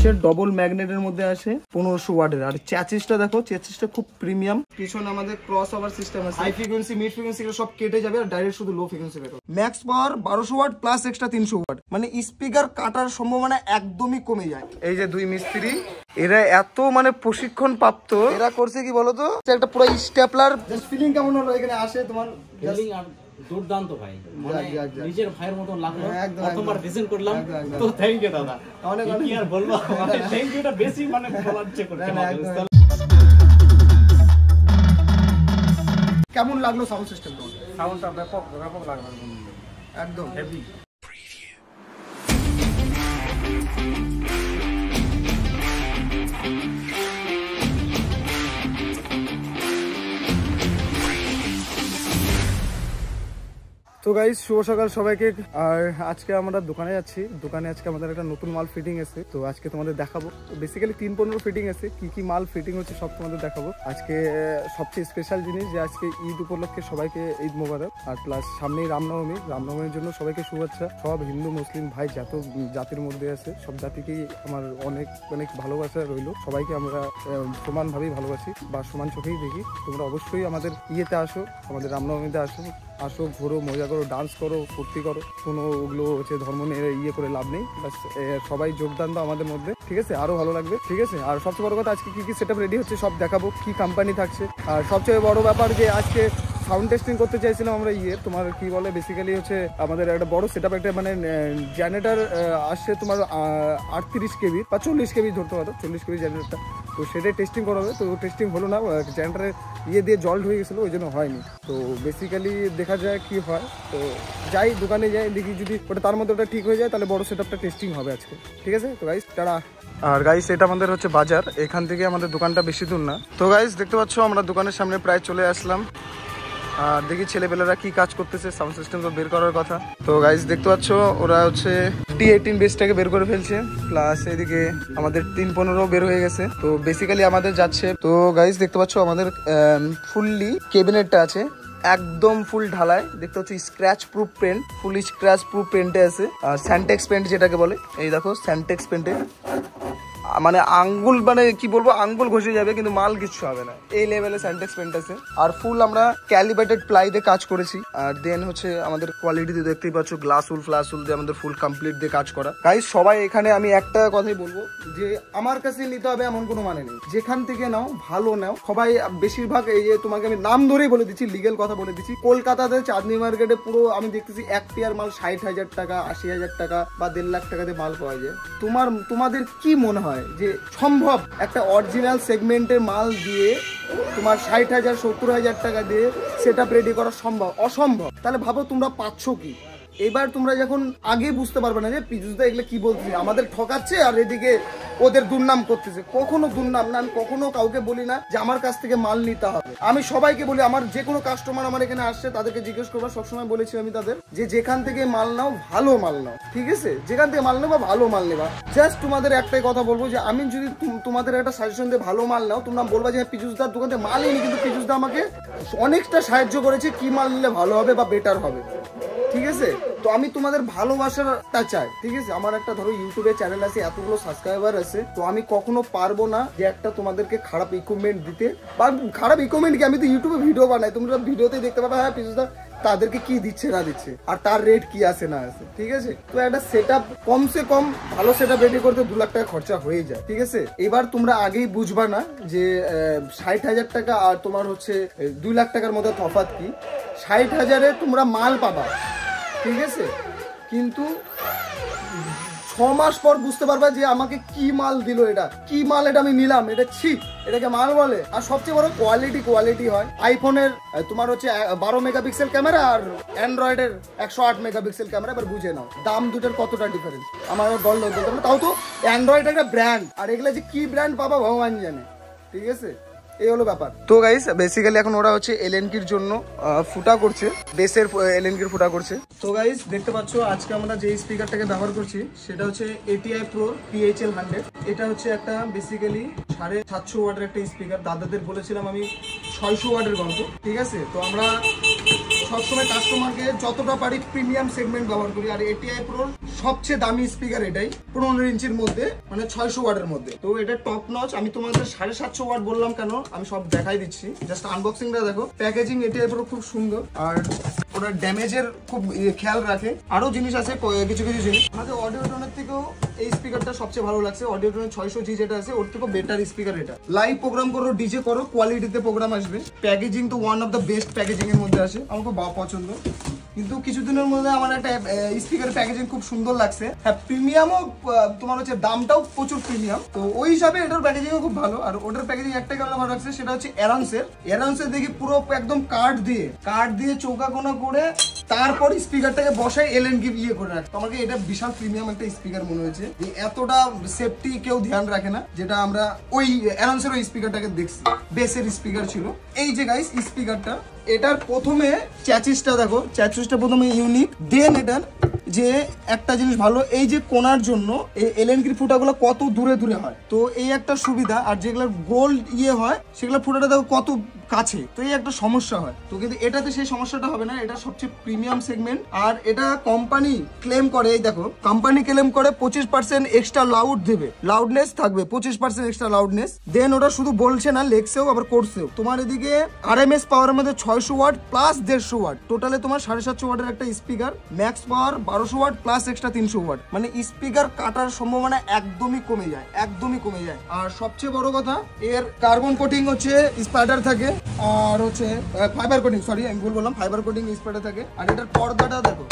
হচ্ছে ডবল ম্যাগনেটের মধ্যে আসে 1500 ওয়াটের। আর চ্যাসিসটা দেখো, চ্যাসিসটা খুব প্রিমিয়াম। পিছনে আমাদের ক্রস ওভার সিস্টেম আছে, হাই ফ্রিকোয়েন্সি মিড ফ্রিকোয়েন্সি সব কেটে যাবে আর ডাইরেক্ট শুধু লো ফ্রিকোয়েন্সি বের হবে। ম্যাক্স পাওয়ার 1200 ওয়াট প্লাস এক্সট্রা 300 ওয়াট, মানে স্পিকার কাটার সম্ভাবনা একদমই কমে যায়। এই যে দুই মিস্ত্রি, এরা এত মানে প্রশিক্ষণ প্রাপ্ত। এরা করছে কি বলতো, একটা পুরো স্টেপলার। জাস্ট ফিলিং কেমন হলো এখানে আসে তোমার? ফিলিং আর দুর্দান্ত ভাই, মানে নিজের ভাইয়ের মতন লাগলো। প্রথমবার ভিজিট করলাম তো থ্যাংক ইউ দাদা, অনেক অনেক কি আর বলবো, মানে থ্যাংক ইউটা বেশি মানে বলার চেষ্টা করতে হবে। কেমন লাগলো সাউন্ড সিস্টেম? তোমার সাউন্ডটা ব্যাপক লাগলো, একদম হেভি। তো গাইস শুভ সকাল সবাইকে। আর আজকে আমরা দোকানে যাচ্ছি। দোকানে আজকে আমাদের একটা নতুন মাল ফিটিং আছে, তো আজকে তোমাদের দেখাবো। বেসিক্যালি 3-15 ফিটিং আছে, কি কি মাল ফিটিং হচ্ছে সব তোমাদের দেখাবো। আজকে সবচেয়ে স্পেশাল জিনিস যে আজকে ঈদ উপলক্ষে সবাইকে ঈদ মোবারক। আর প্লাস সামনেই রামনবমী, রামনবমীর জন্য সবাইকে শুভেচ্ছা। সব হিন্দু মুসলিম ভাই যত জাতির মধ্যে আছে সব জাতিকেই আমার অনেক অনেক ভালোবাসা রইল। সবাইকে আমরা সমানভাবেই ভালোবাসি বা সমান চোখেই দেখি। তোমরা অবশ্যই আমাদের ইয়েতে আসো, আমাদের রামনবমীতে আসো, ঘোরো, মজা করো, ডান্স করো, ফুর্তি করো। কোনো ওগুলো হচ্ছে ধর্ম নিয়ে ইয়ে করে লাভ নেই, বাস সবাই যোগদান দাও আমাদের মধ্যে, ঠিক আছে? আরো ভালো লাগবে, ঠিক আছে? আর সবচেয়ে বড় কথা, আজকে কি কি সেটআপ রেডি হচ্ছে সব দেখাবো, কি কোম্পানি থাকছে। আর সবচেয়ে বড় ব্যাপার যে আজকে সাউন্ড টেস্টিং করতে চাইছিলাম আমরা। তোমার কি বলে, বেসিক্যালি হচ্ছে আমাদের একটা বড় সেটআপ, একটা মানে জেনারেটর আসছে তোমার 38 কেবি বা 40 কেবি ধরতে পারো, 40 কেবি জেনারেটরটা। তো সেটাই টেস্টিং করা হবে। তো টেস্টিং হলো না, জেনারেটারের দিয়ে জল হয়ে গেছিলো, ওই জন্য হয়নি। তো বেসিক্যালি দেখা যায় কি হয়। তো যাই দোকানে যাই, দেখি যদি ওটা তার মধ্যে ওটা ঠিক হয়ে যায় তাহলে বড় সেটআপটা টেস্টিং হবে আজকে, ঠিক আছে? তো গাইস টাটা। আর গাইস এটা আমাদের হচ্ছে বাজার, এখান থেকে আমাদের দোকানটা বেশি দূর না। তো গাইস দেখতে পাচ্ছ আমরা দোকানের সামনে প্রায় চলে আসলাম। আর দেখি ছেলেপেলেরা কি কাজ করতেছে, সাউন্ড সিস্টেম তো বের করার কথা। তো গাইস দেখতে পাচ্ছ ওরা হচ্ছে T18 বেসটাকে বের করে ফেলছে, প্লাস এদিকে আমাদের 315 বের হয়ে গেছে। তো বেসিক্যালি আমাদের যাচ্ছে। তো গাইস দেখতে পাচ্ছ আমাদের ফুললি ক্যাবিনেটটা আছে, একদম ফুল ঢালাই। দেখতে হচ্ছে স্ক্র্যাচ প্রুফ পেন্ট, ফুল স্ক্র্যাচ প্রুফ পেন্টে আছে। আর স্যান্টেক্স পেন্ট যেটাকে বলে, এই দেখো স্যান্টেক্স পেন্টে মানে আঙ্গুল, মানে কি বলবো, আঙ্গুল ঘষে যাবে কিন্তু মাল কিছু হবে না, এই লেভেলে স্যান্টেক্স পেন্ট আছে। আর ফুল আমরা ক্যালিব্রেটেড প্লাই দিয়ে কাজ করেছি। আর দেন হচ্ছে আমাদের কোয়ালিটি দিয়ে দেখতেই পাচ্ছ, গ্লাস উল ফ্লাস উল দিয়ে আমাদের ফুল কমপ্লিট দিয়ে কাজ করা। গাইস সবাই এখানে আমি একটা কথাই বলবো যে আমার কাছে নিতে হবে এমন কোনো মানে নেই, যেখান থেকে নাও ভালো নাও। সবাই বেশিরভাগ, এই যে তোমাকে আমি নাম ধরেই বলে দিচ্ছি, লিগেল কথা বলে দিচ্ছি, কলকাতাতে চাঁদনি মার্কেটে পুরো আমি দেখতেছি এক পেয়ার মাল 60,000 টাকা, 80,000 টাকা বা 1.5 লাখ টাকাতে মাল পাওয়া যায়। তোমাদের কি মনে হয় যে সম্ভব একটা অরিজিনাল সেগমেন্টের মাল দিয়ে তোমার 60,000 70,000 টাকা দিয়ে সেটআপ রেডি করা সম্ভব? অসম্ভব। তাহলে ভাবো তোমরা পাচ্ছ কি? এবার তোমরা যখন আগে বুঝতে পারবে না যে পিজুসদা এগুলো কি বলতেছে, আমাদের ঠকাচ্ছে আর এদিকে ওদের দুর্নাম করতেছে। কখনো দুর্নাম না, আমি কখনো কাউকে বলি না যে আমার কাছ থেকে মাল নিতে হবে। আমি সবাইকে বলি, আমার যে কোনো কাস্টমার আমার এখানে আসছে তাদেরকে জিজ্ঞেস করবো, সবসময় বলেছি আমি তাদের যে যেখান থেকে মাল নাও ভালো মাল নাও, ঠিক আছে? যেখান থেকে মাল নেবা ভালো মাল নেবা। জাস্ট তোমাদের একটাই কথা বলবো যে আমি যদি তোমাদের একটা সাজেশন দিয়ে ভালো মাল নাও, তোমরা বলবা যে পিজুসদার দোকান থেকে মালই নি, কিন্তু পিজুসদা আমাকে অনেকটা সাহায্য করেছে কি মাল নিলে ভালো হবে বা বেটার হবে, ঠিক আছে? তো আমি তোমাদের ভালোবাসাটা চাই, ঠিক আছে? আমার একটা ধরো ইউটিউবে চ্যানেল আছে, এতগুলো সাবস্ক্রাইবার আছে, তো আমি কখনো পারবো না যে একটা তোমাদেরকে খারাপ ইকুইপমেন্ট দিতে। বা খারাপ ইকুইপমেন্ট কি, আমি তো ইউটিউবে ভিডিও বানাই, তোমরা ভিডিওতে দেখতে পাবে হ্যাঁ পিজুসদা তাদেরকে কি দিচ্ছে না দিচ্ছে আর তার রেট কি আছে না আছে, ঠিক আছে? তো একটা সেটআপ কমসে কম ভালো সেটআপ রেডি করতে 2 লাখ টাকা খরচা হয়ে যায়, ঠিক আছে? এবার তোমরা আগেই বুঝবা না যে 60,000 টাকা আর তোমার হচ্ছে 2 লাখ টাকার মধ্যে তফাৎ কি। 60,000-এ তোমরা মাল পাবা, ঠিক আছে? কিন্তু 6 মাস পর বুঝতে পারবা যে আমাকে কি মাল দিল, এটা কি মাল, এটা আমি নিলাম, এটা ছিপ, এটাকে মাল বলে? আর সবচেয়ে বড় কোয়ালিটি হয়। আইফোনের তোমার হচ্ছে 12 মেগাপিক্সেল ক্যামেরা আর অ্যান্ড্রয়েডের 108 মেগাপিক্সেল ক্যামেরা। এবার বুঝে নাও দাম দুটোর কতটা ডিফারেন্স। আমার বললো তাও তো অ্যান্ড্রয়েড একটা ব্র্যান্ড, আর এগুলা যে কি ব্র্যান্ড পাবা ভগবান জানে, ঠিক আছে? এই হলো ব্যাপার। তো গাইস বেসিক্যালি এখন ওরা হচ্ছে এলএনকির জন্য ফুটা করছে, বেসের এলএনকির ফুটা করছে। তো গাইস দেখতে পাচ্ছ আজকে আমরা যে স্পিকারটাকে ব্যবহার করছি সেটা হচ্ছে ATI Pro PHL 100। এটা হচ্ছে একটা বেসিক্যালি 750 ওয়াটের একটা স্পিকার। দাদাদের বলেছিলাম আমি 600 ওয়াটের গল্প, ঠিক আছে? তো আমরা সবসময় কাস্টমারকে যতটা পারি প্রিমিয়াম সেগমেন্ট ব্যবহার করি। আর ATI Pro সবচেয়ে দামি স্পিকার এটাই, 15 ইঞ্চির মধ্যে, মানে 600 ওয়াটের মধ্যে। তো এটা টপ নচ। আমি তোমাদের 750 ওয়াট বললাম কেন, আমি সব দেখাই দিচ্ছি, জাস্ট আনবক্সিংটা দেখো। প্যাকেজিং ATI Pro খুব সুন্দর, আর ওরা ড্যামেজের খুব খেয়াল রাখে। আরো জিনিস আছে, কিছু কিছু জিনিস। আমাদের অডিওটনের থেকেও এই স্পিকারটা সবচেয়ে ভালো লাগছে। অডিওটনের 600G যেটা আছে ওর থেকেও বেটার স্পিকার এটা। লাইভ প্রোগ্রাম করো, ডিজে করো, কোয়ালিটিতে প্রোগ্রাম আসবে। প্যাকেজিং তো one of the best packaging এর মধ্যে আসে, আমার খুব পছন্দ। কিন্তু কিছুদিনের মধ্যে আমার একটা স্পিকারের প্যাকেজিং খুব সুন্দর লাগছে। হ্যাঁ, প্রিমিয়ামও তোমার হচ্ছে, দামটাও প্রচুর প্রিমিয়াম। তো ওই হিসাবে এটার প্যাকেজিংও খুব ভালো। আর ওটার প্যাকেজিং একটা কারণে ভালো লাগছে, সেটা হচ্ছে এরান্সের দেখি পুরো একদম কাঠ দিয়ে চৌকা কোনা করে তারপর স্পিকারটাকে বসায় এলএনকি ইয়ে করে রাখে। আমাকে এটা বিশাল প্রিমিয়াম একটা স্পিকার মনে হয়েছে। এতটা সেফটি কেউ ধ্যান রাখে না, যেটা আমরা ওই এরান্সের ওই স্পিকারটাকে দেখছি। বেসের স্পিকার ছিল। এই যে গাইস স্পিকারটা, এটার প্রথমে চ্যাচিসটা দেখো, চ্যাচিসটা প্রথমে ইউনিক। দেন এটার যে একটা জিনিস ভালো, এই যে কোনার জন্য এই এলএনকির ফুটাগুলো কত দূরে দূরে হয়, তো এই একটা সুবিধা। আর যেগুলো গোল্ড ইয়ে হয় সেগুলো ফুটাটা দেখো কত কাছে, তো এই একটা সমস্যা হয়। তো কিন্তু এটাতে সেই সমস্যাটা হবে না, এটা সবচেয়ে প্রিমিয়াম সেগমেন্ট। আর এটা কোম্পানি ক্লেম করে, এই দেখো কোম্পানি ক্লেম করে 25% এক্সট্রা লাউড দেবে, লাউডনেস থাকবে 25% এক্সট্রা লাউডনেস। দেন ওটা শুধু বলছে না, লেখছেও আবার করছেও। তোমার এদিকে RMS পাওয়ারের মধ্যে 600 ওয়াট প্লাস 150 ওয়াট, টোটালে তোমার 750 ওয়াটের একটা স্পিকার। ম্যাক্স পাওয়ার 1200 ওয়াট প্লাস এক্সট্রা 300 ওয়াট, মানে স্পিকার কাটার সম্ভাবনা একদমই কমে যায়, একদমই কমে যায়। আর সবচেয়ে বড় কথা, এর কার্বন কোটিং হচ্ছে স্পাইডার থাকে, আর হচ্ছে ফাইবার কোটিং, সরি আমি ভুল বললাম, ফাইবার কোটিং স্প্রেটা থাকে। আর এটার পর্দাটা দেখো,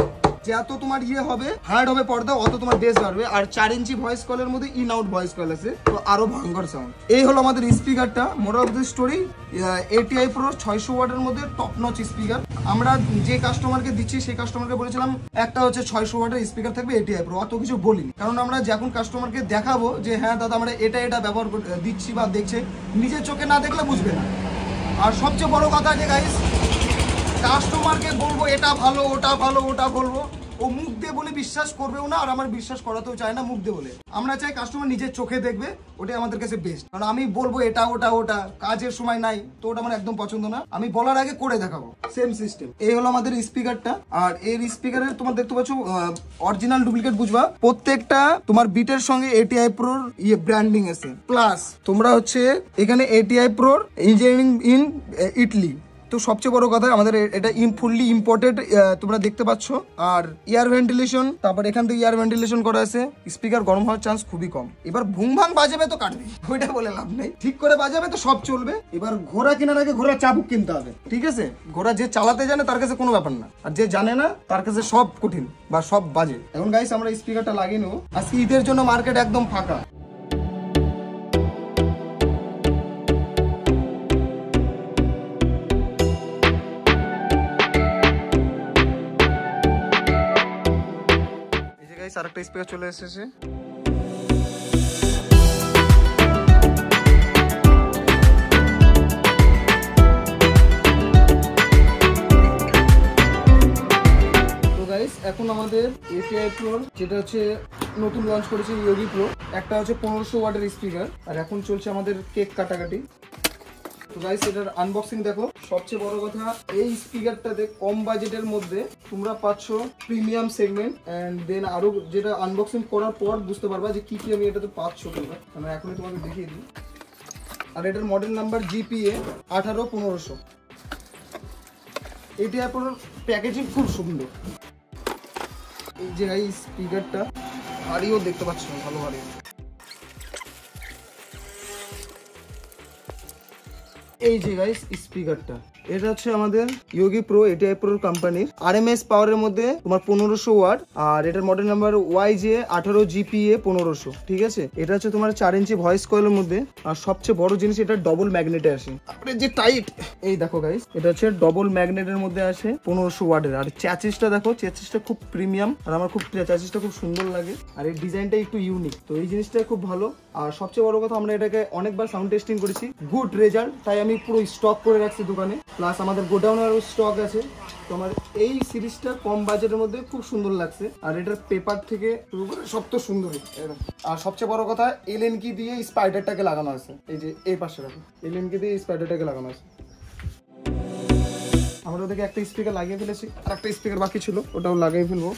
যত তোমার ইয়ে হবে হার্ড হবে পর্দা, অত তোমার বেস বাড়বে। আর 4 ইঞ্চি ভয়েস কলের মধ্যে ইন আউট ভয়েস কল আছে, তো আরো ভয়ঙ্কর সাউন্ড। এই হলো আমাদের স্পিকারটা, moral of the story. ATI Pro 600 ওয়াটের মধ্যে টপ নচ স্পিকার। আমরা যে কাস্টমারকে দিচ্ছি সেই কাস্টমারকে বলেছিলাম একটা হচ্ছে 600 ওয়াটের স্পিকার থাকবে ATI Pro, অত কিছু বলিনি। কারণ আমরা যখন কাস্টমারকে দেখাবো যে হ্যাঁ দাদা আমরা এটা ব্যবহার দিচ্ছি বা দেখছে, নিজের চোখে না দেখলে বুঝবে না। আর সবচেয়ে বড় কথা যে গাইস, কাস্টমারকে বলবো এটা ভালো, ওটা ভালো, ওটা বলবো, ও মুখ দিয়ে বলে বিশ্বাস করবেও না, আর আমার বিশ্বাস করাতেও চায় না মুখ দিয়ে বলে। আমরা চাই কাস্টমার নিজের চোখে দেখবে, ওটাই আমাদের কাছে বেস্ট। কারণ আমি বলবো এটা ওটা ওটা, কাজের সময় নাই, তো ওটা আমার একদম পছন্দ না। আমি বলার আগে করে দেখাবো, সেম সিস্টেম। এই হলো আমাদের স্পিকারটা। আর এর স্পিকারের তোমার দেখতে পাচ্ছ অরিজিনাল ডুপ্লিকেট বুঝবা, প্রত্যেকটা তোমার বিটের সঙ্গে ATI Pro ইয়ে ব্র্যান্ডিং আছে। প্লাস তোমরা হচ্ছে এখানে ATI Pro engineering in Italy, তো সবচেয়ে বড় কথা আমাদের এটা ফুললি ইম্পোর্টেড, তোমরা দেখতে পাচ্ছ। আর এয়ার ভেন্টিলেশন, তারপর এখান থেকে এয়ার ভেন্টিলেশন করা আছে। স্পিকার গরম হওয়ার চান্স খুবই কম। এবার ভুং ভাং বাজাবে তো কাটবে, ওইটা বলে লাভ নেই, ঠিক করে বাজাবে তো সব চলবে। এবার ঘোড়া কেনার আগে ঘোড়া চাবুক কিনতে হবে, ঠিক আছে? ঘোড়া যে চালাতে জানে তার কাছে কোনো ব্যাপার না, আর যে জানে না তার কাছে সব কঠিন বা সব বাজে। এখন গাইস আমরা স্পিকারটা লাগিয়ে নেবো। আজকে ঈদের জন্য মার্কেট একদম ফাঁকা। আরেকটা স্পিকার চলে এসেছে। এখন আমাদের ATI Pro যেটা হচ্ছে নতুন লঞ্চ করেছে ইয়োগি প্রো, একটা হচ্ছে 1500 ওয়াটের স্পিকার। আর এখন চলছে আমাদের কেক কাটাকাটি। তো গাইস এটার আনবক্সিং দেখো। সবচেয়ে বড় কথা, এই স্পিকারটাতে কম বাজেটের মধ্যে তোমরা পাচ্ছ প্রিমিয়াম সেগমেন্ট। এন্ড দেন আরো যেটা আনবক্সিং করার পর বুঝতে পারবা যে কি কি আমি এটাতে পাচ্ছ তোমরা, আমি এখনই তোমাকে দেখিয়ে দিই। আর এটার model number GPA 18500। ATI Pro packaging খুব সুন্দর। এই যে এই স্পিকারটা হারিও দেখতে পাচ্ছ, ভালো হারি। এই যে গাইস স্পিকারটা, এটা হচ্ছে আমাদের ইয়োগি প্রো ATI Pro কোম্পানির। RMS পাওয়ারের মধ্যে তোমার 1500 ওয়াট। আর এটার মডেল নাম্বার YJ18 GPA 1500, ঠিক আছে? এটা হচ্ছে তোমার 4 ইঞ্চি ভয়েস কয়েলের মধ্যে। আর সবচেয়ে বড় জিনিস, এটা ডবল ম্যাগনেটে আসে। আপনি যে টাইট, এই দেখো গাইস, এটা হচ্ছে ডবল ম্যাগনেটের মধ্যে আসে 1500 ওয়াটের। আর চ্যাচিসটা দেখো, চ্যাচিসটা খুব প্রিমিয়াম, আর আমার খুব চ্যাচিসটা খুব সুন্দর লাগে। আর এই ডিজাইনটা একটু ইউনিক, তো এই জিনিসটা খুব ভালো। আর সবচেয়ে বড় কথা, আমরা এটাকে অনেকবার সাউন্ড টেস্টিং করেছি, গুড রেজাল্ট। তাই আমি পুরো স্টক করে রাখছি দোকানে, প্লাস আমাদের গোডাউনেরও স্টক আছে। তো আমার এই সিরিজটা কম বাজেটের মধ্যে খুব সুন্দর লাগছে। আর এটার পেপার থেকে শুরু করে সব তো সুন্দর। আর সবচেয়ে বড় কথা, এলএনকি দিয়ে স্পাইডারটাকে লাগানো আছে। এই যে এই পাশে রাখো, এলএনকি দিয়ে স্পাইডারটাকে লাগানো আছে। আমরা ওদেরকে একটা স্পিকার লাগিয়ে ফেলেছি, আর একটা স্পিকার বাকি ছিল, ওটাও লাগিয়ে ফেলবো।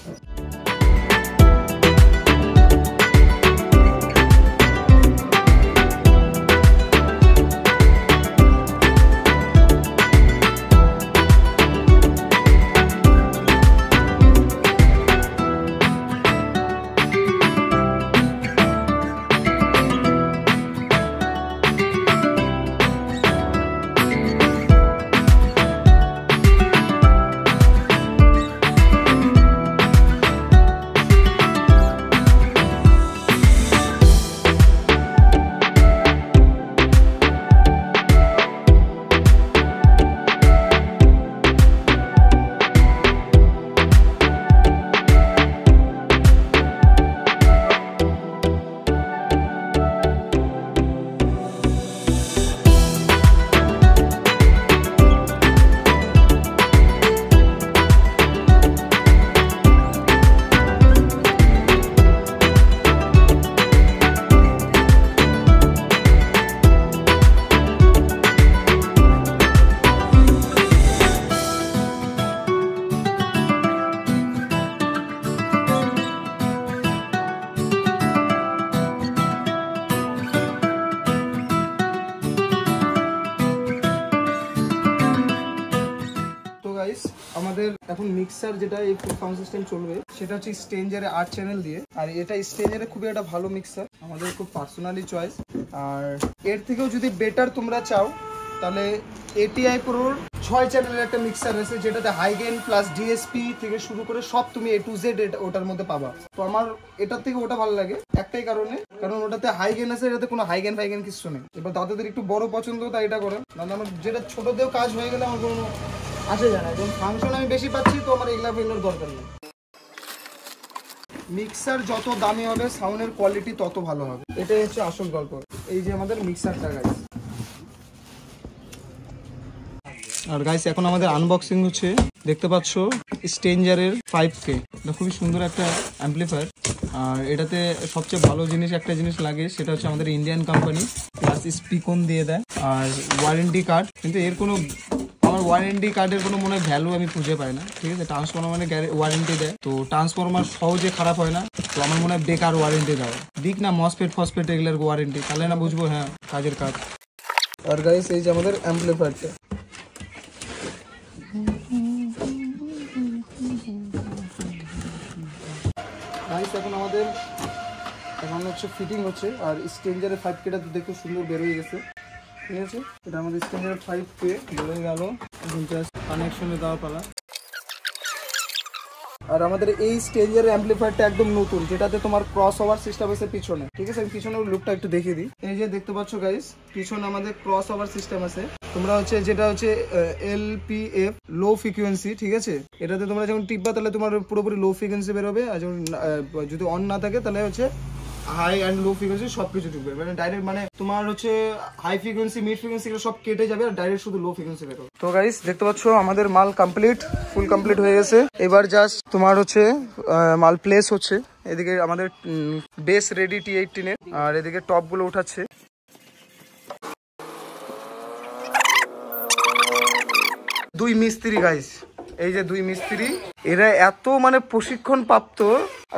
আমাদের এখন মিক্সার যেটা এই ফুল সাউন্ড সিস্টেম চলবে সেটা হচ্ছে স্ট্রেঞ্জারে 8 চ্যানেল দিয়ে, আর এটা স্ট্রেঞ্জারে খুবই একটা ভালো মিক্সার, আমাদের খুব পার্সোনালি চয়েস। আর এর থেকেও যদি বেটার তোমরা চাও তাহলে ATI Proর 6 চ্যানেলের একটা মিক্সার আছে, যেটাতে হাই গেইন প্লাস ডিএসপি থেকে শুরু করে সব তুমি A to Z ওটার মধ্যে পাবা। তো আমার এটার থেকে ওটা ভালো লাগে একটাই কারণে, কারণ ওটাতে হাই গেইন আছে, এটাতে কোনো হাই গেইন ফাইগেন কিছু নেই। এবার দাদাদের একটু বড় পছন্দ তাই এটা করে, নাহলে আমার যেটা ছোটতেও কাজ হয়ে গেলে আমার কোনো আসে যায় না, এবং ফাংশন আমি বেশি পাচ্ছি, তো আমার এগুলা ফেলার দরকার নেই। মিক্সার যত দামি হবে সাউন্ডের কোয়ালিটি তত ভালো হবে, এটাই হচ্ছে আসল গল্প। এই যে আমাদের মিক্সারটা গাইস, আর গাইস এখন আমাদের আনবক্সিং হচ্ছে, দেখতে পাচ্ছ স্ট্রেঞ্জারের 5K, এটা খুবই সুন্দর একটা অ্যাম্পলিফায়ার। আর এটাতে সবচেয়ে ভালো জিনিস একটা জিনিস লাগে, সেটা হচ্ছে আমাদের ইন্ডিয়ান কোম্পানি, প্লাস স্পিকন দিয়ে দেয় আর ওয়ারেন্টি কার্ড। কিন্তু এর কোনো আমার ওয়ারেন্টি কার্ডের কোনো মনে হয় ভ্যালু আমি খুঁজে পাই না, ঠিক আছে। ট্রান্সফরমার মানে ওয়ারেন্টি দেয়, তো ট্রান্সফরমার সহজে খারাপ হয় না, তো আমার মনে হয় বেকার ওয়ারেন্টি দেওয়া। দিক না মসফেট ফসফেট এগুলোর ওয়ারেন্টি, তাহলে না বুঝবো হ্যাঁ কাজের কাজ। আর গাইস এই যে আমাদের অ্যাম্পলিফায়ারটা, গাইস এখন আমাদের হচ্ছে ফিটিং হচ্ছে, আর স্ট্রেঞ্জারের 5Kটা দেখতে সুন্দর বের হয়ে গেছে, ঠিক আছে। এটা আমাদের স্ট্রেঞ্জারের 5K বের হয়ে গেল, কানেকশনে দেওয়া পালা। আর আমাদের এই স্ট্রেঞ্জারের অ্যাম্পলিফায়ারটা একদম নতুন, যেটাতে তোমার ক্রস ওভার সিস্টেম আছে পিছনে, ঠিক আছে। আমি পিছনের লুকটা একটু দেখিয়ে দিই। এই যে দেখতে পাচ্ছ গাইস, পিছনে আমাদের ক্রস ওভার সিস্টেম আছে। তোমরা হচ্ছে যেটা হচ্ছে LPF লো ফ্রিকোয়েন্সি, ঠিক আছে। এটাতে তোমরা যখন টিপবা তাহলে তোমার পুরোপুরি লো ফ্রিকোয়েন্সি বেরোবে, আর যখন যদি অন না থাকে তাহলে হচ্ছে হাই অ্যান্ড লো ফ্রিকোয়েন্সি সবকিছু ঢুকবে, মানে ডাইরেক্ট, মানে তোমার হচ্ছে হাই ফ্রিকোয়েন্সি মিড ফ্রিকোয়েন্সি সব কেটে যাবে, আর ডাইরেক্ট শুধু লো ফ্রিকোয়েন্সি বেরোবে। তো গাইস দেখতে পাচ্ছ আমাদের মাল কমপ্লিট, ফুল কমপ্লিট হয়ে গেছে। এবার জাস্ট তোমার হচ্ছে মাল প্লেস হচ্ছে। এদিকে আমাদের বেস রেডি T18 এর, আর এদিকে টপ গুলো উঠাচ্ছে। দুই মিস্ত্রি গাইস, এই যে দুই মিস্ত্রি, এরা এত মানে প্রশিক্ষণ প্রাপ্ত,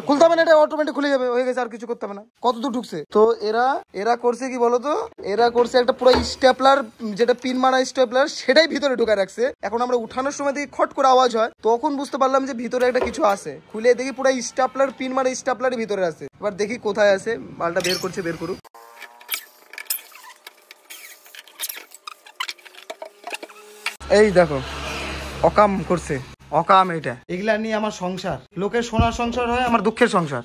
খুলতে হবে না, এটা অটোমেটিক খুলে যাবে, হয়ে গেছে, আর কিছু করতে হবে না। কত দূর ঢুকছে তো এরা করছে কি বলতো, এরা করছে একটা পুরো স্টেপলার, যেটা পিন মারা স্টেপলার, সেটাই ভিতরে ঢুকায় রাখছে। এখন আমরা উঠানোর সময় দেখি খট করে আওয়াজ হয়, তখন বুঝতে পারলাম যে ভিতরে একটা কিছু আছে। খুলে দেখি পুরো স্টেপলার পিন মারা স্টেপলার ভিতরে আছে। এবার দেখি কোথায় আছে, মালটা বের করছে, বের করুক। এই দেখো অকাম করছে, অকাম। এটা এগুলা নিয়ে আমার সংসার, লোকের সোনার সংসার হয়, আমার দুঃখের সংসার।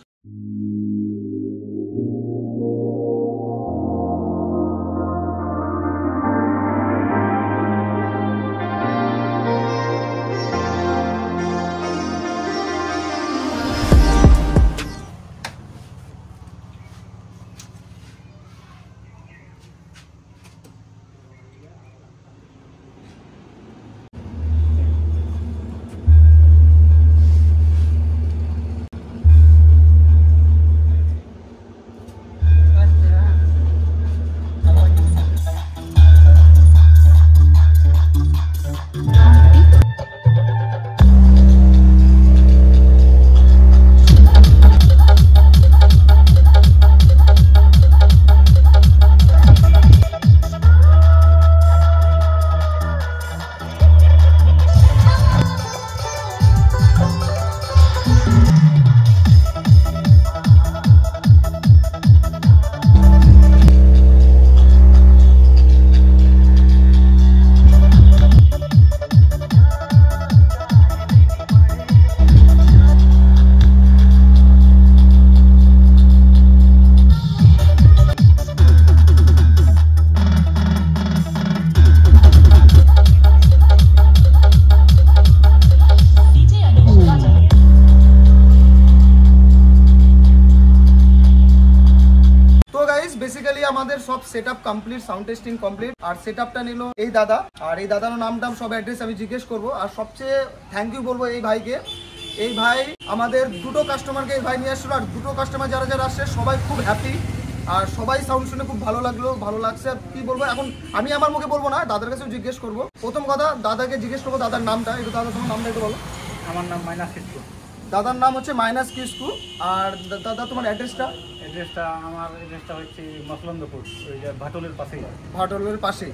বেসিক্যালি আমাদের সব setup complete, sound testing complete. আর সেটআপটা নিল এই দাদা, আর এই দাদার নাম সব অ্যাড্রেস আমি জিজ্ঞেস করব। আর সবচেয়ে থ্যাংক ইউ বলবো এই ভাইকে। এই ভাই আমাদের দুটো কাস্টমারকে এই ভাই নিয়ে আসলো, আর দুটো কাস্টমার যারা যারা আসছে সবাই খুব হ্যাপি, আর সবাই সাউন্ড শুনে খুব ভালো লাগলো, ভালো লাগছে। কি বলবো এখন আমি আমার মুখে বলবো না, দাদার কাছেও জিজ্ঞেস করবো। প্রথম কথা দাদাকে জিজ্ঞেস করবো দাদার নামটা একটু। দাদা তোমার নামটা একটু বলো। আমার নাম মাইনাস কিসকু। দাদার নাম হচ্ছে মাইনাস কিসকু। আর দাদা তোমার অ্যাড্রেসটা? আমার অ্যাড্রেসটা হচ্ছে মসলন্দপুর, ওই যে ভাটলের পাশেই। ভাটলের পাশেই,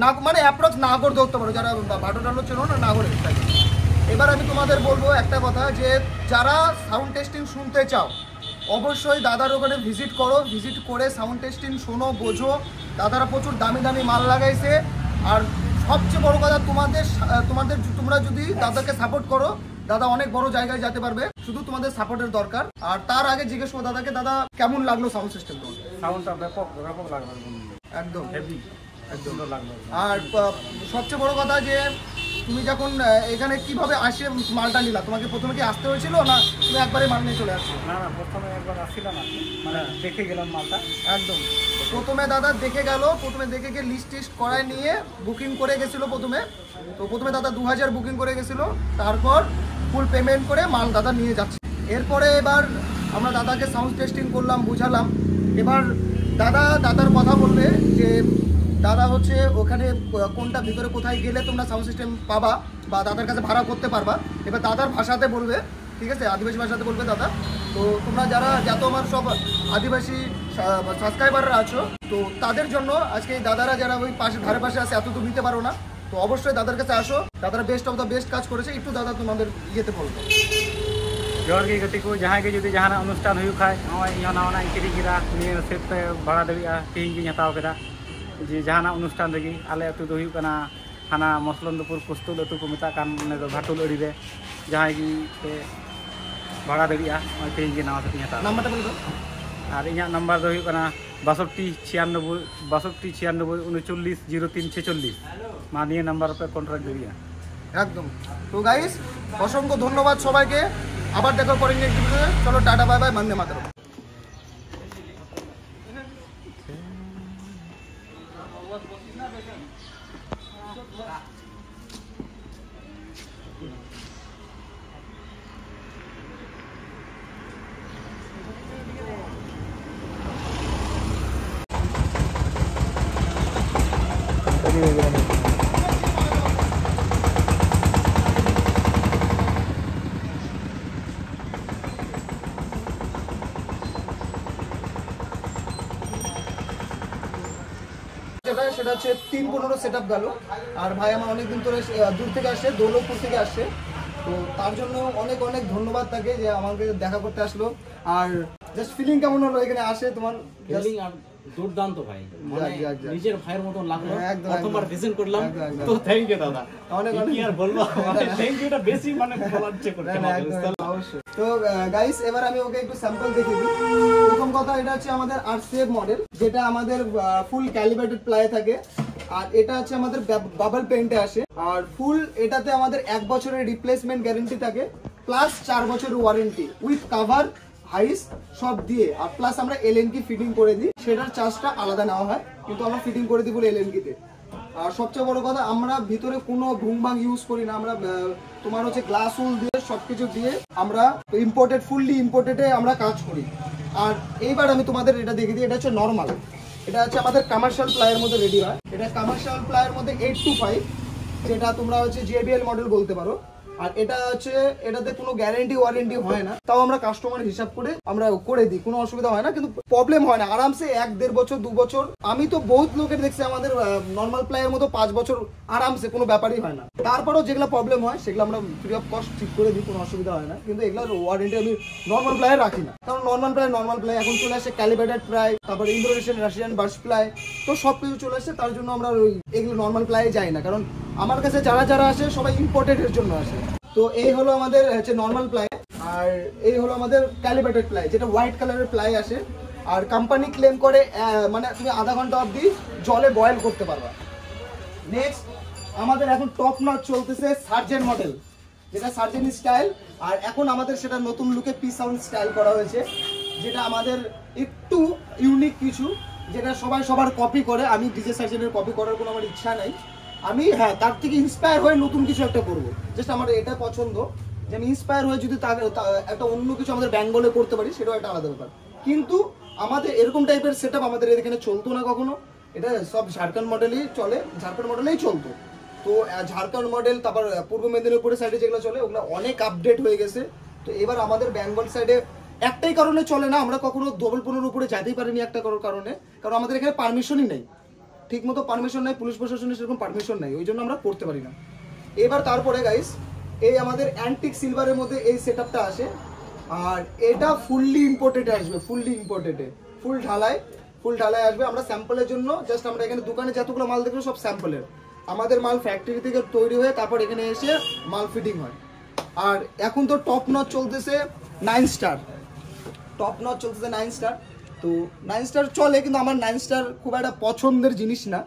না মানে অ্যাপ্রক্স নাগর ধরতে পারো, যারা ভাটল চেনো না, নাগরের। এবার আমি তোমাদের বলবো একটা কথা, যে যারা সাউন্ড টেস্টিং শুনতে চাও অবশ্যই দাদার ওখানে ভিজিট করো। ভিজিট করে সাউন্ড টেস্টিং শোনো, বোঝো। দাদারা প্রচুর দামি দামি মাল লাগাইছে। আর সবচেয়ে বড় কথা, তোমরা যদি দাদাকে সাপোর্ট করো, দাদা অনেক বড় জায়গায় যেতে পারবে। শুধু তোমাদের সাপোর্টের দরকার। আর তার আগে জিজ্ঞেস করো দাদাকে, দাদা কেমন লাগলো সাউন্ড সিস্টেম? সাউন্ডটা ব্যাপক লাগলো, একদম হেভি, একদম লাগলো। আর সবচেয়ে বড় কথা, যে তুমি যখন এখানে কিভাবে আসে মালটা নিলা, তোমাকে প্রথমে কি আসতে হয়েছিল না তুমি একবারে মাল নিয়ে চলে আসছো? না, প্রথমে একবার আসছিলাম, মানে দেখে গেলাম মালটা। একদম প্রথমে দাদা দেখে গেল, প্রথমে দেখে গিয়ে লিস্ট টিস্ট করায় নিয়ে বুকিং করে গেছিলো প্রথমে। তো প্রথমে দাদা 2000 বুকিং করে গেছিলো, তারপর ফুল পেমেন্ট করে মাল দাদা নিয়ে যাচ্ছে। এরপরে এবার আমরা দাদাকে সাউন্ড টেস্টিং করলাম, বুঝালাম। এবার দাদার কথা বলবে যে দাদা হচ্ছে ওখানে কোনটা ভিতরে কোথায় গেলে তোমরা সাউন্ড সিস্টেম পাবা বা দাদার কাছে ভাড়া করতে পারবা। এবার দাদার ভাষাতে বলবে, ঠিক আছে, আদিবাসী ভাষাতে বলবে দাদা। তো তোমরা যারা যত আমার সব আদিবাসী সাবস্ক্রাইবাররা আছো, তো তাদের জন্য আজকে এই দাদারা যারা ওই পাশে ধারে পাশে আছে, এত তো নিতে পারো না, তো অবশ্যই দাদার কাছে আসো। দাদারা বেস্ট অফ দ্য বেস্ট কাজ করেছে। একটু দাদা তোমাদের ইয়েতে বলবো। जोर की गति को जहाँ के जुदी जहाँ अनुष्ठान हुई खाए नवा नवा किरी गिरा निये सेट पे भाड़ा दबिया तीन की हताव केदा जे जहाँ अनुष्ठान लगी आले अतु दो हुई कना हाना मसलंदपुर कुस्तुल अतु को मेता कान ने दो भाटुल अड़ी रे जहाँ की पे भाड़ा दबिया तीन की नवा सेट हताव नंबर बोल दो। और इया नंबर दो हुई कना 6296 मा निये नंबर पे कॉन्ट्रैक्ट दिया একদম। তো গাইস অসংখ্য ধন্যবাদ সবাইকে। আবার দেখা পরে নেক্সট ভিডিওতে। চলো টাটা বাই বাই, বন্দে মাতরম। সেটা হচ্ছে 315 সেটআপ গেল। আর ভাই আমার অনেকদিন ধরে দূর থেকে আসছে, দৌলতপুর থেকে আসছে। তো তার জন্য অনেক অনেক ধন্যবাদ তাকে, যে আমাকে দেখা করতে আসলো। আর জাস্ট ফিলিং কেমন হলো এখানে আসে তোমার? ফিলিং আর দুর্দান্ত ভাই, মানে নিজের ভাইয়ের মতন লাগলো। প্রথমবার ভিজিট করলাম, তো থ্যাংক ইউ দাদা। অনেক কি আর বলবো, মানে থ্যাংক ইউটা বেশি মানে বলার চেষ্টা করতে হবে। অবশ্যই। তো গাইস এবার আমি ওকে একটু স্যাম্পল দেখিয়ে দিই। প্রথম কথা, এটা হচ্ছে আমাদের RCF মডেল, যেটা আমাদের ফুল ক্যালিব্রেটেড প্লাই থাকে। আর এটা হচ্ছে আমাদের বাবল পেইন্টে আসে। আর ফুল এটাতে আমাদের 1 বছরের রিপ্লেসমেন্ট গ্যারান্টি থাকে, প্লাস 4 বছরের ওয়ারেন্টি উইথ কভার হাইস সব দিয়ে। আর প্লাস আমরা LNK ফিটিং করে দিই, সেটার চার্জটা আলাদা নেওয়া হয়, কিন্তু আমরা ফিটিং করে দিই বলে LNK তে। আর সবচেয়ে বড় কথা, আমরা ভিতরে কোনো ভুংভাং ইউজ করি না। আমরা তোমার হচ্ছে গ্লাস উল দিয়ে সবকিছু দিয়ে আমরা ইম্পোর্টেড, ফুললি ইম্পোর্টেডে আমরা কাজ করি। আর এইবার আমি তোমাদের এটা দেখিয়ে দিই। এটা হচ্ছে নর্মাল, এটা হচ্ছে আমাদের কমার্শিয়াল প্লাইয়ের মধ্যে রেডি হয়। এটা কমার্শিয়াল প্লাইয়ের মধ্যে 825, যেটা তোমরা হচ্ছে JBL মডেল বলতে পারো। আর এটা হচ্ছে এটাতে কোনো গ্যারান্টি ওয়ারেন্টি হয় না, তাও আমরা কাস্টমার হিসাব করে আমরা করে দিই, কোনো অসুবিধা হয় না, কিন্তু প্রবলেম হয় না। আরামসে 1-1.5 বছর 2 বছর, আমি তো বহুত লোকের দেখছি আমাদের নর্মাল প্লাইয়ের মতো 5 বছর আরামসে, কোনো ব্যাপারই হয় না। তারপরেও যেগুলো প্রবলেম হয় সেগুলো আমরা ফ্রি অফ কস্ট ঠিক করে দিই, কোনো অসুবিধা হয় না। কিন্তু এগুলোর ওয়ারেন্টি আমি নর্মাল প্লাইয়ে রাখি না, কারণ নর্মাল প্লাই এখন চলে আসে ক্যালিব্রেটেড প্লাই, তারপরে ইন্দোনেশিয়ান রাশিয়ান বার্স প্লাই, তো সব কিছু চলে আসে। তার জন্য আমরা এগুলো নর্মাল প্লাইয়ে যাই না, কারণ আমার কাছে যারা আসে সবাই ইম্পোর্টেডের জন্য আসে। তো এই হলো আমাদের হচ্ছে নর্মাল প্লাই, আর এই হলো আমাদের ক্যালিব্রেটেড প্লাই, যেটা হোয়াইট কালারের প্লাই আসে। আর কোম্পানি ক্লেম করে মানে তুমি আধা ঘন্টা অবধি জলে বয়েল করতে পারবা। নেক্সট আমাদের এখন টপ নচ চলতেছে সার্জেন মডেল, যেটা সার্জেন স্টাইল। আর এখন আমাদের সেটা নতুন লুকে পি সাউন্ড স্টাইল করা হয়েছে, যেটা আমাদের একটু ইউনিক কিছু। যেটা সবাই সবার কপি করে, আমি ডিজে সার্জেনের কপি করার কোনো আমার ইচ্ছা নাই। আমি হ্যাঁ তার থেকে ইন্সপায়ার হয়ে নতুন কিছু একটা করবো, জাস্ট আমার এটা পছন্দ যে আমি ইন্সপায়ার হয়ে যদি একটা অন্য কিছু আমাদের বেঙ্গলে করতে পারি, সেটাও একটা আলাদা ব্যাপার। কিন্তু আমাদের এরকম টাইপের সেট আপ আমাদের এখানে চলতো না কখনো, এটা সব ঝাড়খণ্ড মডেলই চলে, ঝাড়খণ্ড মডেলেই চলতো। তো ঝাড়খণ্ড মডেল, তারপর পূর্ব মেদিনীপুরের সাইডে যেগুলো চলে ওগুলো অনেক আপডেট হয়ে গেছে। তো এবার আমাদের বেঙ্গল সাইডে একটাই কারণে চলে না, আমরা কখনো ধবলপুরের উপরে যেতেই পারিনি একটা কারণে, কারণ আমাদের এখানে পারমিশনই নেই, ঠিক মতো পারমিশন নেই, পুলিশ প্রশাসনের সেরকম পারমিশন নেই, ওই জন্য আমরা করতে পারি না। এবার তারপরে গাইস এই আমাদের অ্যান্টিক সিলভারের মধ্যে এই সেট আপটা আসে, আর এটা ফুললি ইম্পোর্টেড আসবে, ফুল ঢালাই আসবে। আমরা স্যাম্পলের জন্য জাস্ট আমরা এখানে দোকানে যতগুলো মাল দেখবো সব স্যাম্পলের, আমাদের মাল ফ্যাক্টরি থেকে তৈরি হয়ে তারপর এখানে এসে মাল ফিটিং হয়। আর এখন তো টপ নচ চলতেছে 9 স্টার, তো 9 স্টার চলে, কিন্তু আমার 9 স্টার খুব একটা পছন্দের জিনিস না,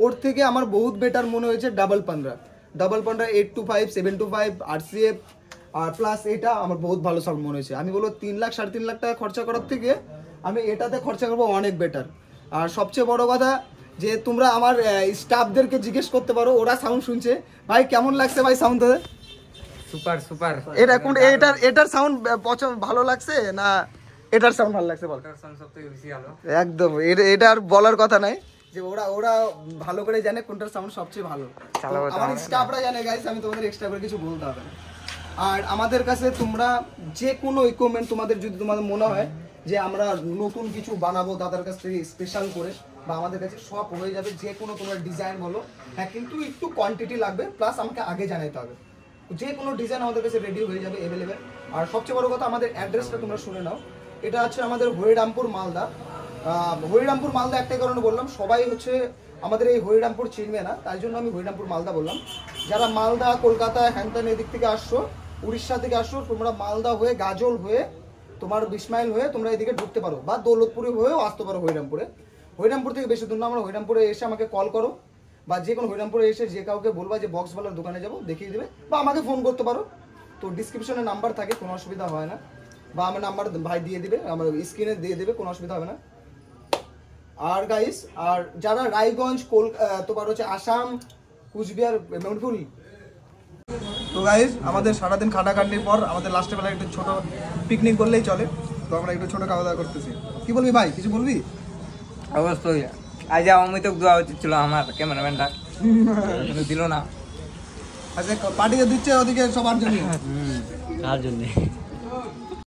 ওর থেকে আমার বহুত বেটার মনে হয়েছে ডাবল পান্ডা 825, 725 RCF আর প্লাস এটা আমার বহুত ভালো সাউন্ড মনে হয়েছে। আমি বলবো 3 লাখ 3.5 লাখ টাকা খরচা করার থেকে আমি এটাতে খরচা করবো অনেক বেটার। আর সবচেয়ে বড় কথা যে তোমরা আমার স্টাফদেরকে জিজ্ঞেস করতে পারো, ওরা সাউন্ড শুনছে, ভাই কেমন লাগছে ভাই সাউন্ড? সুপার এটা কোন এটার সাউন্ড পছন্দ ভালো লাগছে না এটার সাউন্ড ভালো লাগছে? বল। একদম এটা আর বলার কথা নাই, যে ওরা ভালো করে জানে কোনটার সাউন্ড সবচেয়ে ভালো, আমার স্টাফরা জানে গাইস, আমি তোমাদের এক্সট্রা করে কিছু বলতে হবে না। আর আমাদের কাছে তোমরা যে কোনো ইকুইপমেন্ট তোমাদের মনে হয় যে আমরা নতুন কিছু বানাবো তাদের কাছ থেকে স্পেশাল করে, বা আমাদের কাছে সব হয়ে যাবে, যে কোনো তোমরা ডিজাইন বলো, হ্যাঁ কিন্তু একটু কোয়ান্টিটি লাগবে, প্লাস আমাকে আগে জানাতে হবে, যে কোনো ডিজাইন আমাদের কাছে রেডি হয়ে যাবে, অ্যাভেলেবেল। আর সবচেয়ে বড় কথা আমাদের অ্যাড্রেসটা তোমরা শুনে নাও, এটা হচ্ছে আমাদের হরিরামপুর মালদা। হরিরামপুর মালদা একটা কারণে বললাম, সবাই হচ্ছে আমাদের এই হরিরামপুর চিনবে না, তাই জন্য আমি হরিরামপুর মালদা বললাম। যারা মালদা, কলকাতা, হ্যানত্যান এদিক থেকে আসছো, উড়িষ্যা থেকে আসছো, তোমরা মালদা হয়ে, গাজল হয়ে, তোমার 20 মাইল হয়ে তোমরা এদিকে ঢুকতে পারো, বা দৌলতপুরে হয়েও আসতে পারো হরিরামপুর থেকে বেশি দূর না। আমরা হরিরামপুরে এসে আমাকে কল করো, বা যে কোনো হরিরামপুরে এসে যে কাউকে বলবা যে বক্সওয়ালার দোকানে যাবো, দেখিয়ে দেবে, বা আমাকে ফোন করতে পারো। তো ডিসক্রিপশনে নাম্বার থাকে, কোনো অসুবিধা হয় না, বা আমার নাম্বার ভাই দিয়ে দিবে, আমার স্ক্রিনে দিয়ে দেবে, কোনো অসুবিধা হবে না। আর গাইস, আর যারা রায়গঞ্জ, তোমার হচ্ছে আসাম, কুচবিহার, মেদিনীপুর, তো গাইস আমাদের সারাদিন খাটাখাটনির পর আমাদের লাস্টের বেলা একটু ছোট পিকনিক করলেই চলে, তো আমরা একটু ছোট খাওয়া দাওয়া করতেছি। কি বলবি ভাই, কিছু বলবি? অবশ্যই, আজ অমিতক দেওয়া উচিত ছিল আমার ক্যামেরাম্যানটা, দিল না। আচ্ছা পার্টিতে দিচ্ছে ওদিকে সবার জন্য, তার জন্য